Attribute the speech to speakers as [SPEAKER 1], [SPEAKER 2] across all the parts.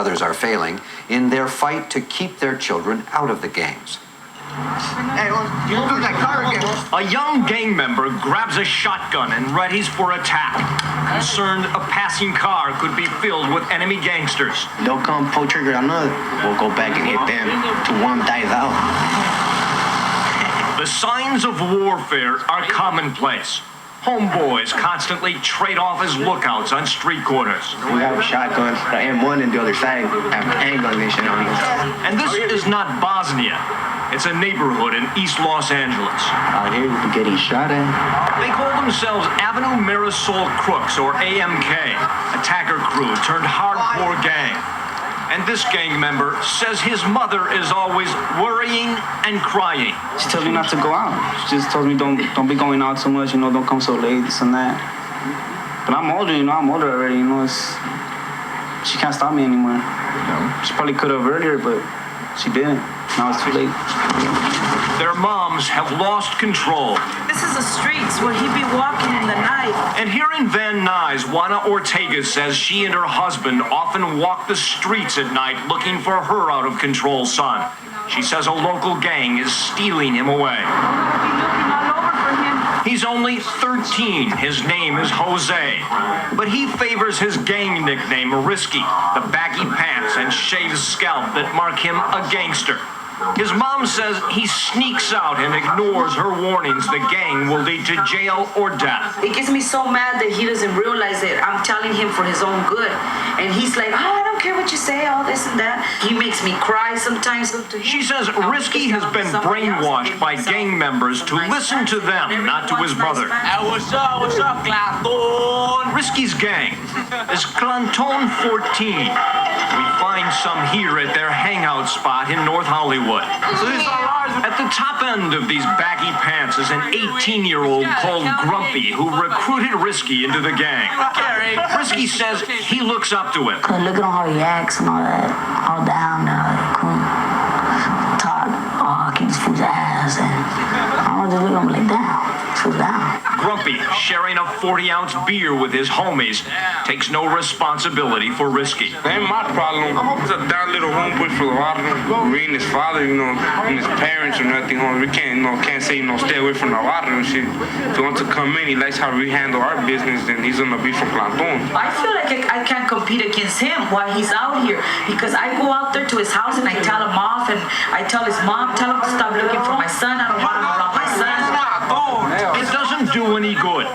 [SPEAKER 1] Others are failing in their fight to keep their children out of the gangs.
[SPEAKER 2] Hey, you do that car again.
[SPEAKER 3] A young gang member grabs a shotgun and readies for attack. Concerned a passing car could be filled with enemy gangsters.
[SPEAKER 4] They'll come pull trigger on us. We'll go back and hit them till one dies out.
[SPEAKER 3] The signs of warfare are commonplace. Homeboys constantly trade off as lookouts on street corners.
[SPEAKER 4] We have shotguns, the M1 and the other side have handguns and shit on us.
[SPEAKER 3] And this is not Bosnia. It's a neighborhood in East Los Angeles.
[SPEAKER 4] Out here, we're getting shot at.
[SPEAKER 3] They call themselves Avenue Marisol Crooks, or AMK, attacker crew turned hardcore gang. And this gang member says his mother is always worrying and crying.
[SPEAKER 5] She tells me not to go out. She just tells me don't be going out so much, don't come so late, this and that. But I'm older, I'm older already, she can't stop me anymore. She probably could have earlier, but she didn't. Now it's too late.
[SPEAKER 3] Their moms have lost control.
[SPEAKER 6] This is the streets where he'd be walking in the night.
[SPEAKER 3] And here in Van Nuys, Juana Ortega says she and her husband often walk the streets at night looking for her out-of-control son. She says a local gang is stealing him away.
[SPEAKER 6] I'll be looking all over for him.
[SPEAKER 3] He's only 13. His name is Jose. But he favors his gang nickname, Risky, the baggy pants and shaved scalp that mark him a gangster. His mom says he sneaks out and ignores her warnings the gang will lead to jail or death.
[SPEAKER 6] It gets me so mad that he doesn't realize that I'm telling him for his own good. And he's like, I don't care what you say, all this and that. He makes me cry sometimes.
[SPEAKER 3] She says Risky has been brainwashed by gang members to listen to them, not to his brother.
[SPEAKER 2] Hey, what's up, Clanton?
[SPEAKER 3] Risky's gang is Clanton 14. We find some here at their hangout spot in North Hollywood. At the top end of these baggy pants is an 18-year-old called Grumpy who recruited Risky into the gang. Risky says he looks up to him.
[SPEAKER 7] Look at how he acts and all that, all down there, cool. Talk, kick this fool's ass, and I don't just look at him like, damn, this fool's down.
[SPEAKER 3] Grumpy, sharing a 40-ounce beer with his homies, takes no responsibility for Risky.
[SPEAKER 8] That ain't my problem. He's a down little homeboy for a lot of them. Me and his father, and his parents or nothing, we can't say, stay away from a lot of them shit. If he wants to come in, he likes how we handle our business, then he's gonna be from Clanton.
[SPEAKER 6] I feel like I can't compete against him while he's out here because I go out there to his house and I tell him off and I tell his mom, tell him to stop looking for my son. I don't want him around my son.
[SPEAKER 3] It doesn't do any good.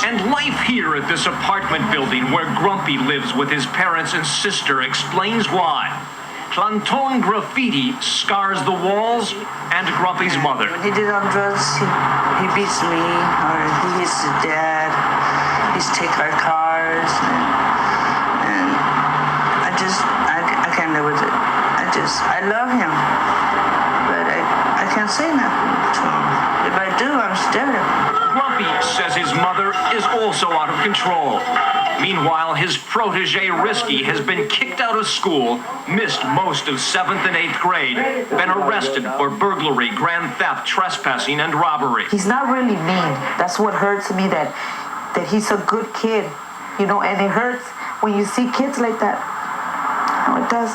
[SPEAKER 3] And life here at this apartment building where Grumpy lives with his parents and sister explains why. Clanton graffiti scars the walls and Grumpy's mother.
[SPEAKER 9] When he did on drugs, he beats me, or he hits his dad. He's take our cars, and I can't live with it. I love him, but I can't say nothing to him. If I do, I'm scared.
[SPEAKER 3] Grumpy says his mother is also out of control. Meanwhile, his protege Risky has been kicked out of school, missed most of 7th and 8th grade, been arrested for burglary, grand theft, trespassing, and robbery.
[SPEAKER 9] He's not really mean. That's what hurts me, that he's a good kid, and it hurts when you see kids like that. How it does.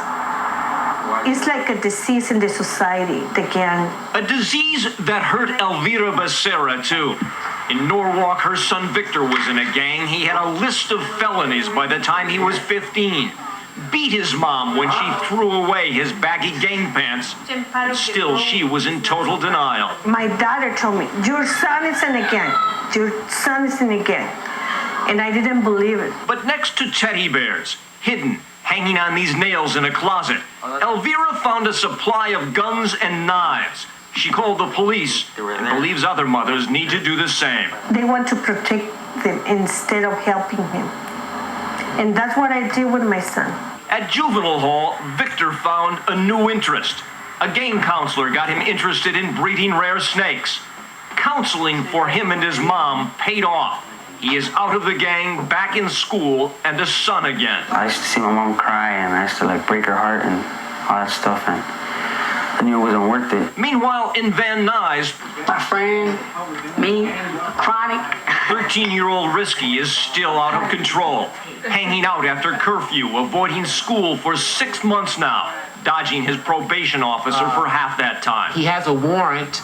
[SPEAKER 9] It's like a disease in the society, the gang.
[SPEAKER 3] A disease that hurt Elvira Becerra, too. In Norwalk, her son Victor was in a gang. He had a list of felonies by the time he was 15. Beat his mom when she threw away his baggy gang pants. Still, she was in total denial.
[SPEAKER 9] My daughter told me, your son is in a gang. Your son is in a gang. And I didn't believe it.
[SPEAKER 3] But next to teddy bears, hidden, hanging on these nails in a closet, Elvira found a supply of guns and knives. She called the police and believes other mothers need to do the same.
[SPEAKER 9] They want to protect them instead of helping him. And that's what I did with my son.
[SPEAKER 3] At juvenile hall, Victor found a new interest. A game counselor got him interested in breeding rare snakes. Counseling for him and his mom paid off. He is out of the gang, back in school, and a son again.
[SPEAKER 5] I used to see my mom cry, and I used to break her heart and all that stuff, and I knew it wasn't worth it.
[SPEAKER 3] Meanwhile, in Van Nuys,
[SPEAKER 7] My friend, me, Chronic.
[SPEAKER 3] 13-year-old Risky is still out of control, hanging out after curfew, avoiding school for 6 months now, dodging his probation officer for half that time.
[SPEAKER 10] He has a warrant,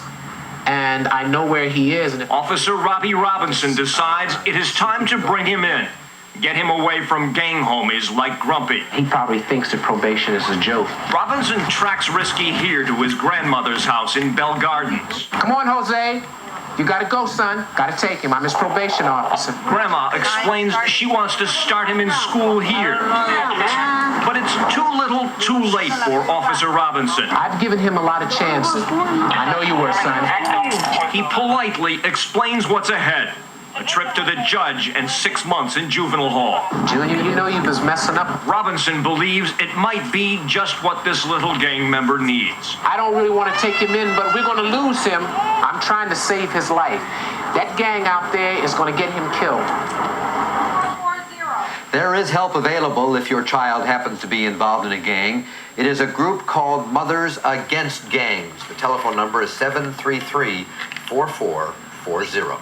[SPEAKER 10] and I know where he is. And
[SPEAKER 3] Officer Robbie Robinson decides it is time to bring him in. Get him away from gang homies like Grumpy.
[SPEAKER 10] he probably thinks that probation is a joke.
[SPEAKER 3] Robinson tracks Risky here to his grandmother's house in Bell Gardens.
[SPEAKER 10] Come on, Jose. You gotta go, son. Gotta take him. I'm his probation officer.
[SPEAKER 3] Grandma explains she wants to start him in school here. But it's too little, too late for Officer Robinson.
[SPEAKER 10] I've given him a lot of chances. I know you were, son.
[SPEAKER 3] He politely explains what's ahead. A trip to the judge and 6 months in juvenile hall.
[SPEAKER 10] Junior, you know you was messing up.
[SPEAKER 3] Robinson believes it might be just what this little gang member needs.
[SPEAKER 10] I don't really want to take him in, but we're gonna lose him. I'm trying to save his life. That gang out there is gonna get him killed.
[SPEAKER 1] There is help available if your child happens to be involved in a gang. It is a group called Mothers Against Gangs. The telephone number is 733-4440.